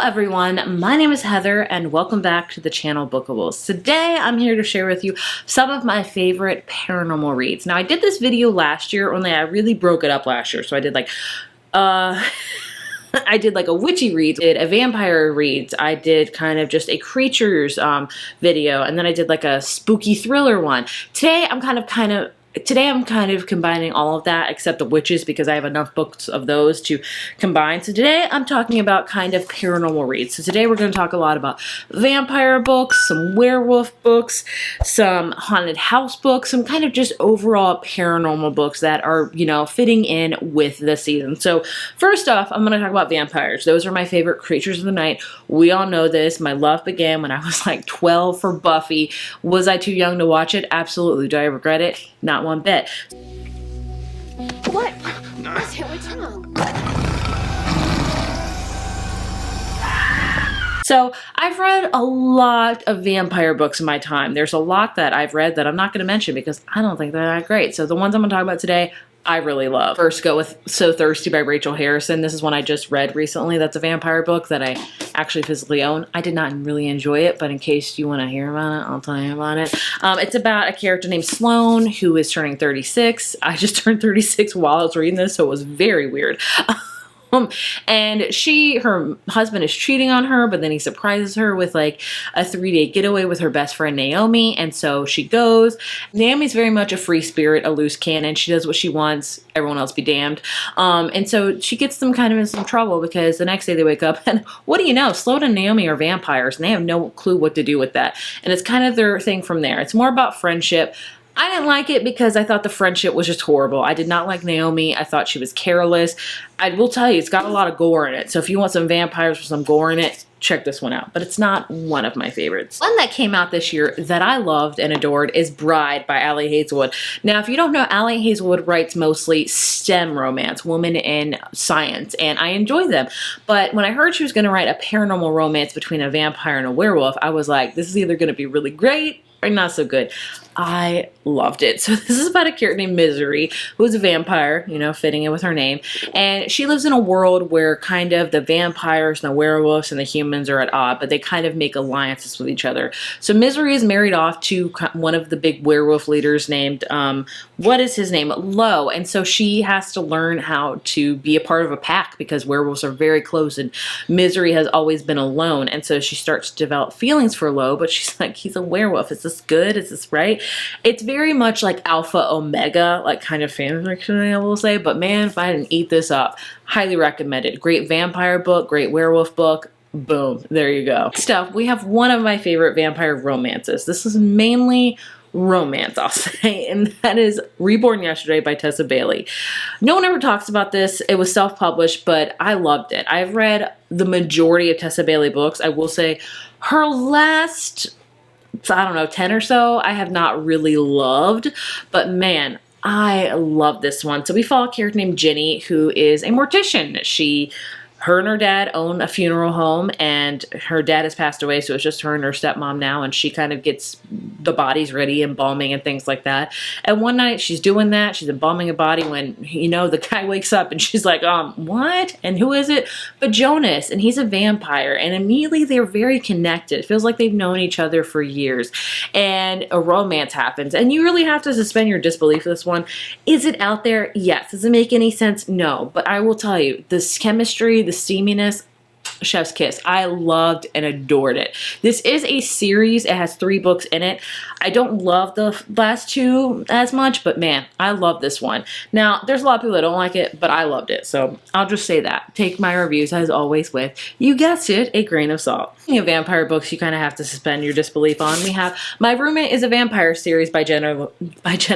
everyone, my name is Heather and welcome back to the channel Bookables. Today I'm here to share with you some of my favorite paranormal reads. Now I did this video last year, only I really broke it up last year. So I did like, I did like a witchy read, did a vampire read, I did kind of just a creatures video, and then I did like a spooky thriller one. Today I'm kind of combining all of that except the witches because I have enough books of those to combine. So today I'm talking about kind of paranormal reads. So today we're going to talk a lot about vampire books, some werewolf books, some haunted house books, some kind of just overall paranormal books that are, you know, fitting in with the season. So first off, I'm going to talk about vampires. Those are my favorite creatures of the night. We all know this. My love began when I was like 12 for Buffy. Was I too young to watch it? Absolutely. Do I regret it? Not one bit. What? What's wrong? So I've read a lot of vampire books in my time. There's a lot that I've read that I'm not going to mention because I don't think they're that great. So the ones I'm going to talk about today, I really love. First, go with So Thirsty by Rachel Harrison. This is one I just read recently. That's a vampire book that I actually physically own. I did not really enjoy it, but in case you want to hear about it, I'll tell you about it. It's about a character named Sloane who is turning 36. I just turned 36 while I was reading this, so it was very weird. And her husband is cheating on her, but then he surprises her with like a 3-day getaway with her best friend Naomi, and so she goes. Naomi's very much a free spirit, a loose cannon. She does what she wants, everyone else be damned. And so she gets them kind of in some trouble because the next day they wake up and what do you know, Sloane and Naomi are vampires and they have no clue what to do with that. And it's kind of their thing from there. It's more about friendship. I didn't like it because I thought the friendship was just horrible. I did not like Naomi. I thought she was careless. I will tell you, it's got a lot of gore in it. So if you want some vampires with some gore in it, check this one out. But it's not one of my favorites. One that came out this year that I loved and adored is Bride by Allie Hazelwood. Now, if you don't know, Allie Hazelwood writes mostly STEM romance, women in science, and I enjoy them. But when I heard she was going to write a paranormal romance between a vampire and a werewolf, I was like, this is either going to be really great or not so good. I loved it. So this is about a character named Misery, who is a vampire, you know, fitting in with her name. And she lives in a world where kind of the vampires and the werewolves and the humans are at odds, but they kind of make alliances with each other. So Misery is married off to one of the big werewolf leaders named, what is his name? Lo. And so she has to learn how to be a part of a pack because werewolves are very close and Misery has always been alone. And so she starts to develop feelings for Lo, but she's like, he's a werewolf. Is this good? Is this right? It's very much like Alpha Omega, like kind of fan fiction, I will say, but man, if I didn't eat this up, highly recommended. Great vampire book, great werewolf book. Boom, there you go. Next up, we have one of my favorite vampire romances. This is mainly romance, I'll say, and that is Reborn Yesterday by Tessa Bailey. No one ever talks about this. It was self-published, but I loved it. I've read the majority of Tessa Bailey books. I will say her last, I don't know, 10 or so, I have not really loved, but man, I love this one. So we follow a character named Jenny, who is a mortician. Her and her dad own a funeral home, and her dad has passed away, so it's just her and her stepmom now, and she kind of gets the bodies ready, embalming and things like that. And one night, she's doing that, she's embalming a body when, you know, the guy wakes up, and she's like, what? And who is it? But Jonas, and he's a vampire, and immediately they're very connected. It feels like they've known each other for years, and a romance happens, and you really have to suspend your disbelief for this one. Is it out there? Yes. Does it make any sense? No. But I will tell you, this chemistry, the steaminess, chef's kiss. I loved and adored it. This is a series. It has 3 books in it. I don't love the last 2 as much, but man, I love this one. Now, there's a lot of people that don't like it, but I loved it. So I'll just say that. Take my reviews, as always, with, you guessed it, a grain of salt. Speaking of vampire books, you kind of have to suspend your disbelief on. We have My Roommate is a Vampire series by Jenna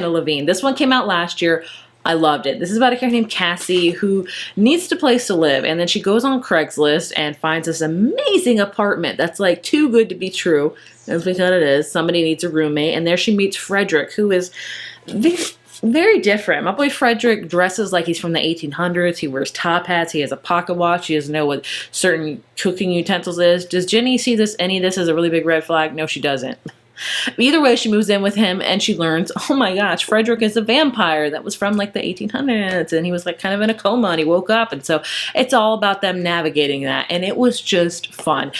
Levine. This one came out last year. I loved it. This is about a character named Cassie who needs a place to live, and then she goes on Craigslist and finds this amazing apartment that's like too good to be true. That's because it is. Somebody needs a roommate, and there she meets Frederick, who is very different. My boy Frederick dresses like he's from the 1800s. He wears top hats. He has a pocket watch. He doesn't know what certain cooking utensils is. Does Jenny see any of this as a really big red flag? No, she doesn't. Either way, she moves in with him and she learns, oh my gosh, Frederick is a vampire that was from like the 1800s, and he was like kind of in a coma and he woke up. And so it's all about them navigating that. And it was just fun.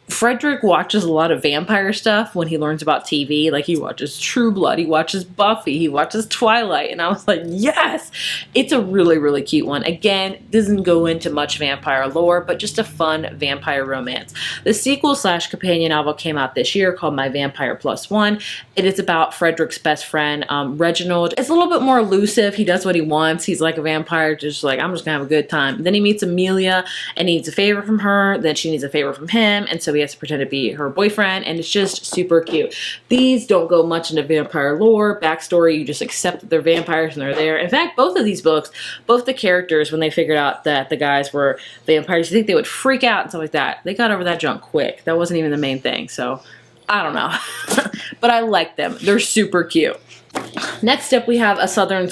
Frederick watches a lot of vampire stuff when he learns about TV. Like, he watches True Blood, he watches Buffy, he watches Twilight, and I was like, yes! It's a really, really cute one. Again, doesn't go into much vampire lore, but just a fun vampire romance. The sequel / companion novel came out this year called My Vampire Plus One. It is about Frederick's best friend, Reginald. It's a little bit more elusive. He does what he wants. He's like a vampire, just like, I'm just gonna have a good time. Then he meets Amelia and he needs a favor from her. Then she needs a favor from him, and so he has to pretend to be her boyfriend, and it's just super cute. These don't go much into vampire lore, backstory. You just accept that they're vampires and they're there. In fact, both of these books, both the characters, when they figured out that the guys were vampires, you think they would freak out and stuff like that. They got over that junk quick. That wasn't even the main thing, so I don't know. But I like them. They're super cute. Next up, we have a Southern's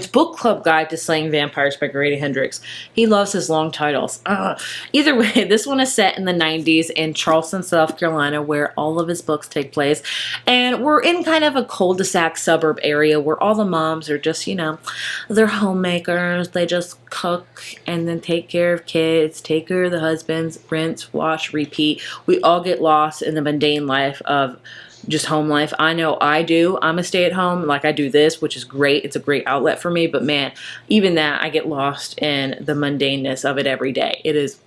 Book Club Guide to Slaying Vampires by Grady Hendrix. He loves his long titles. Either way, this one is set in the 90s in Charleston, South Carolina, where all of his books take place. And we're in kind of a cul-de-sac suburb area where all the moms are just, you know, they're homemakers. They just cook and then take care of kids, take care of the husbands, rinse, wash, repeat. We all get lost in the mundane life of just home life. I know I do. I'm a stay-at-home, like I do this, which is great. It's a great outlet for me, but man, even that, I get lost in the mundaneness of it every day. It is.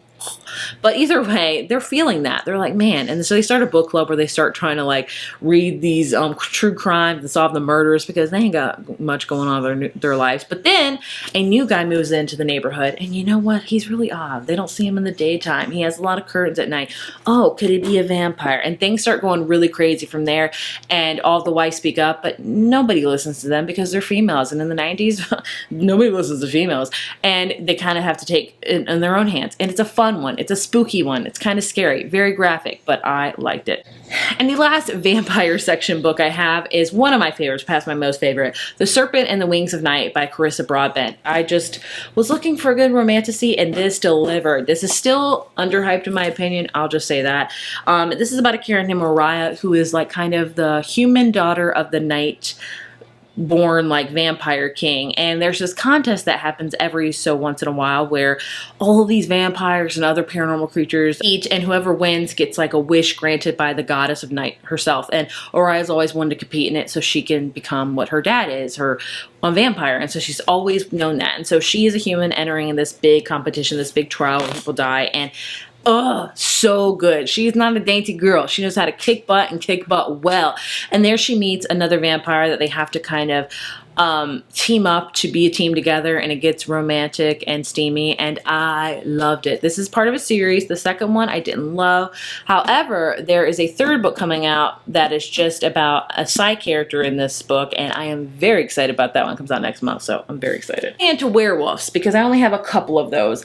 But either way, they're feeling that. They're like, man. And so they start a book club where they start trying to like read these true crimes and solve the murders, because they ain't got much going on in their lives. But then a new guy moves into the neighborhood, and you know what? He's really odd. They don't see him in the daytime. He has a lot of curtains at night. Oh, could he be a vampire? And things start going really crazy from there. And all the wives speak up, but nobody listens to them because they're females. And in the 90s, nobody listens to females. And they kind of have to take it in their own hands. And it's a fun one. It's a spooky one. It's kind of scary, very graphic, but I liked it. And the last vampire section book I have is one of my favorites, past my most favorite, The Serpent and the Wings of Night by Carissa Broadbent. I just was looking for a good romantasy, and this delivered. This is still underhyped in my opinion, I'll just say that. This is about a character named Mariah, who is like kind of the human daughter of the night born like vampire king, and there's this contest that happens every so once in a while where all of these vampires and other paranormal creatures each, and whoever wins gets like a wish granted by the goddess of night herself. And Oria's always wanted to compete in it so she can become what her dad is, her vampire, and so she's always known that. And so she is a human entering in this big competition, this big trial where people die, and oh, so good. She's not a dainty girl. She knows how to kick butt and kick butt well. And there she meets another vampire that they have to kind of team up to be a team together, and it gets romantic and steamy, and I loved it. This is part of a series. The second one I didn't love. However, there is a third book coming out that is just about a side character in this book, and I am very excited about that one. It comes out next month, so I'm very excited. And to werewolves, because I only have a couple of those.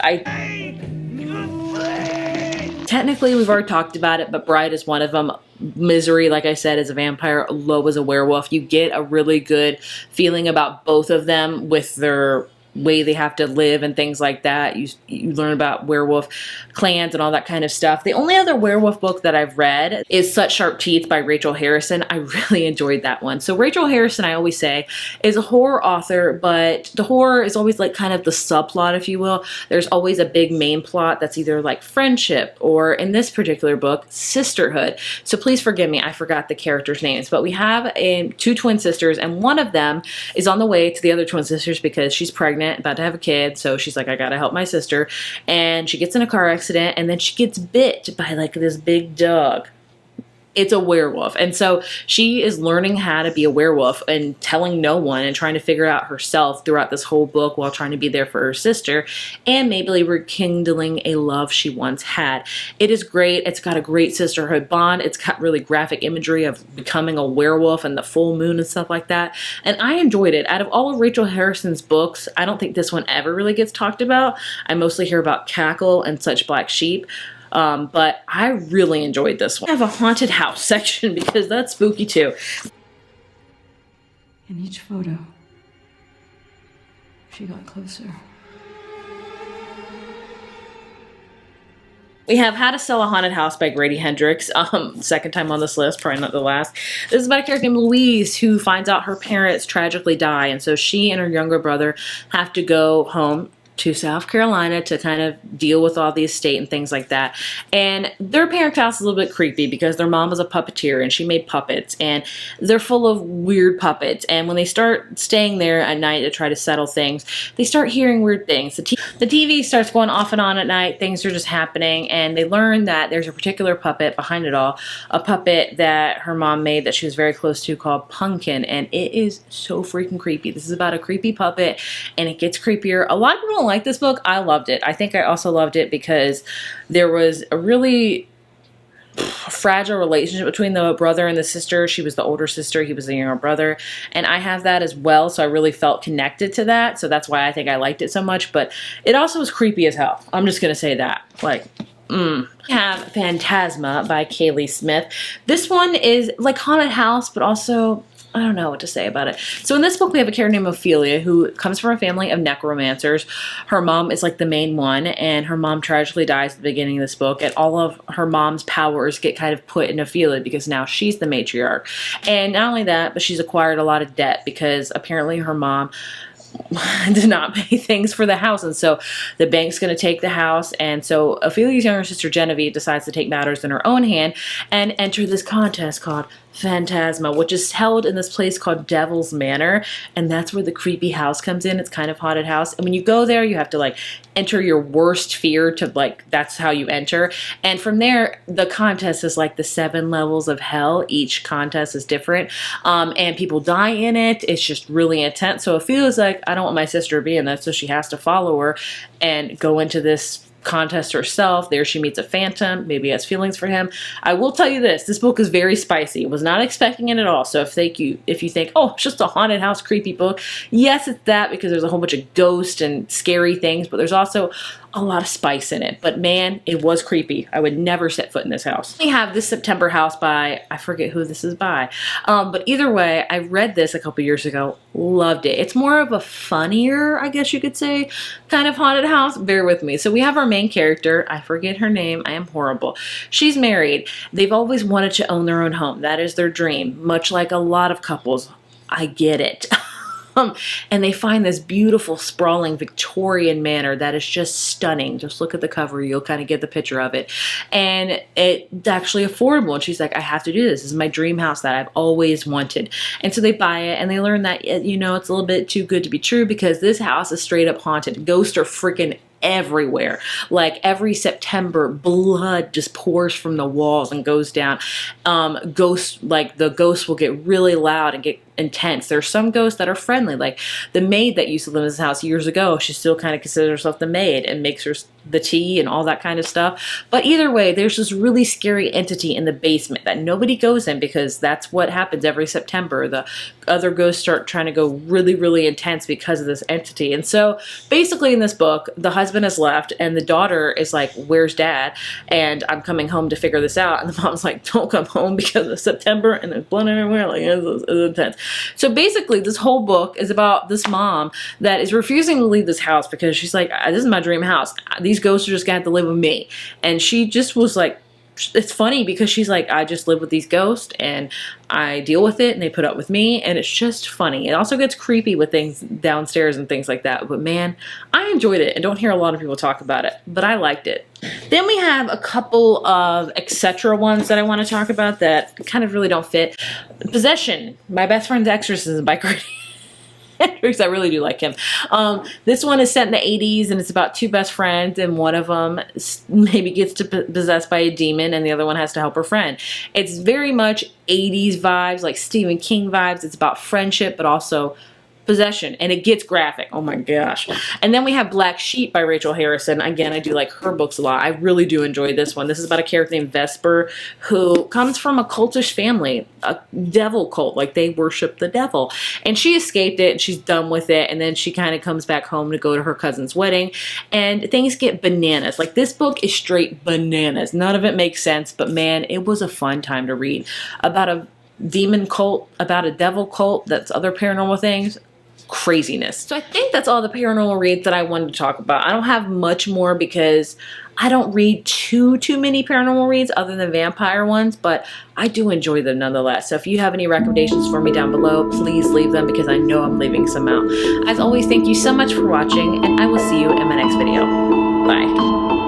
Technically, we've already talked about it, but Bride is one of them. Misery, like I said, is a vampire. Low is a werewolf. You get a really good feeling about both of them with their way they have to live and things like that. You learn about werewolf clans and all that kind of stuff. The only other werewolf book that I've read is Such Sharp Teeth by Rachel Harrison. I really enjoyed that one. So Rachel Harrison, I always say, is a horror author, but the horror is always like kind of the subplot, if you will. There's always a big main plot that's either like friendship or, in this particular book, sisterhood. So please forgive me, I forgot the characters' names, but we have two twin sisters, and one of them is on the way to the other twin sisters because she's pregnant, about to have a kid, so she's like, I gotta help my sister, and she gets in a car accident, and then she gets bit by like this big dog. It's a werewolf, and so she is learning how to be a werewolf and telling no one and trying to figure out herself throughout this whole book while trying to be there for her sister and maybe rekindling a love she once had. It is great. It's got a great sisterhood bond. It's got really graphic imagery of becoming a werewolf and the full moon and stuff like that, and I enjoyed it. Out of all of Rachel Harrison's books, I don't think this one ever really gets talked about. I mostly hear about Cackle and Such Black Sheep. But I really enjoyed this one. I have a haunted house section because that's spooky too. In each photo, she got closer. We have How to Sell a Haunted House by Grady Hendrix. Second time on this list, probably not the last. This is about a character named Louise who finds out her parents tragically die, and so she and her younger brother have to go home to South Carolina to kind of deal with all the estate and things like that. And their parents' house is a little bit creepy because their mom was a puppeteer and she made puppets, and they're full of weird puppets. And when they start staying there at night to try to settle things, they start hearing weird things. The TV starts going off and on at night. Things are just happening, and they learn that there's a particular puppet behind it all, a puppet that her mom made that she was very close to called Pumpkin, and it is so freaking creepy. This is about a creepy puppet, and it gets creepier. A lot of people don't like this book. I loved it. I think I also loved it because there was a really fragile relationship between the brother and the sister. She was the older sister, he was the younger brother, and I have that as well, so I really felt connected to that, so that's why I think I liked it so much. But it also was creepy as hell. I'm just gonna say that. Like, We have Fantasma by Kaylee Smith. This one is like haunted house, but also I don't know what to say about it. So in this book, we have a character named Ophelia who comes from a family of necromancers. Her mom is like the main one, and her mom tragically dies at the beginning of this book, and all of her mom's powers get kind of put in Ophelia because now she's the matriarch. And not only that, but she's acquired a lot of debt because apparently her mom did not pay things for the house, and so the bank's going to take the house. And so Ophelia's younger sister Genevieve decides to take matters in her own hand and enter this contest called Fantasma, which is held in this place called Devil's Manor, and that's where the creepy house comes in. It's kind of haunted house, and when you go there, you have to like enter your worst fear to like, that's how you enter. And from there, the contest is like the 7 levels of hell. Each contest is different, and people die in it. It's just really intense. So Ophelia's like, I don't want my sister to be in that, so she has to follow her and go into this contest herself. There she meets a phantom, maybe has feelings for him. I will tell you this book is very spicy. Was not expecting it at all. So if you think, oh, it's just a haunted house creepy book, yes, it's that, because there's a whole bunch of ghosts and scary things, but there's also a lot of spice in it. But man, it was creepy. I would never set foot in this house. We have This September House by, I forget who this is by, but either way, I read this a couple years ago, loved it. It's more of a funnier, I guess you could say, kind of haunted house. Bear with me. So we have our main character, I forget her name, I am horrible. She's married. They've always wanted to own their own home. That is their dream, much like a lot of couples. I get it. And they find this beautiful, sprawling Victorian manor that is just stunning. Just look at the cover, you'll kind of get the picture of it. And it's actually affordable. And she's like, I have to do this. This is my dream house that I've always wanted. And so they buy it, and they learn that, you know, it's a little bit too good to be true because this house is straight up haunted. Ghosts are freaking everywhere. Like every September, blood just pours from the walls and goes down. The ghosts will get really loud and get intense. There are some ghosts that are friendly, like the maid that used to live in this house years ago. She still kind of considers herself the maid and makes her the tea and all that kind of stuff. But either way, there's this really scary entity in the basement that nobody goes in because that's what happens every September. The other ghosts start trying to go really, really intense because of this entity. And so basically in this book, the husband has left and the daughter is like, where's dad? And I'm coming home to figure this out. And the mom's like, don't come home because of September and there's blood everywhere. Like, it's intense. So basically this whole book is about this mom that is refusing to leave this house because she's like, this is my dream house. These ghosts are just gonna have to live with me. And she just was like, it's funny because she's like, I just live with these ghosts and I deal with it and they put up with me, and it's just funny. It also gets creepy with things downstairs and things like that, but man, I enjoyed it and don't hear a lot of people talk about it, but I liked it. Then we have a couple of etc. ones that I want to talk about that kind of really don't fit. Possession, My Best Friend's Exorcism by Grady Hendrix. I really do like him. This one is set in the 80s, and it's about 2 best friends, and one of them maybe gets possessed by a demon, and the other one has to help her friend. It's very much 80s vibes, like Stephen King vibes. It's about friendship, but also possession, and it gets graphic. Oh my gosh. And then we have Black Sheep by Rachel Harrison. Again, I do like her books a lot. I really do enjoy this one. This is about a character named Vesper who comes from a cultish family, a devil cult, like they worship the devil. And she escaped it and she's done with it, and then she kind of comes back home to go to her cousin's wedding, and things get bananas. Like this book is straight bananas. None of it makes sense, but man, it was a fun time to read. About a demon cult, about a devil cult that's other paranormal things. craziness. So I think that's all the paranormal reads that I wanted to talk about. I don't have much more because I don't read too many paranormal reads other than vampire ones, but I do enjoy them nonetheless. So if you have any recommendations for me down below, please leave them because I know I'm leaving some out. As always, thank you so much for watching, and I will see you in my next video. Bye.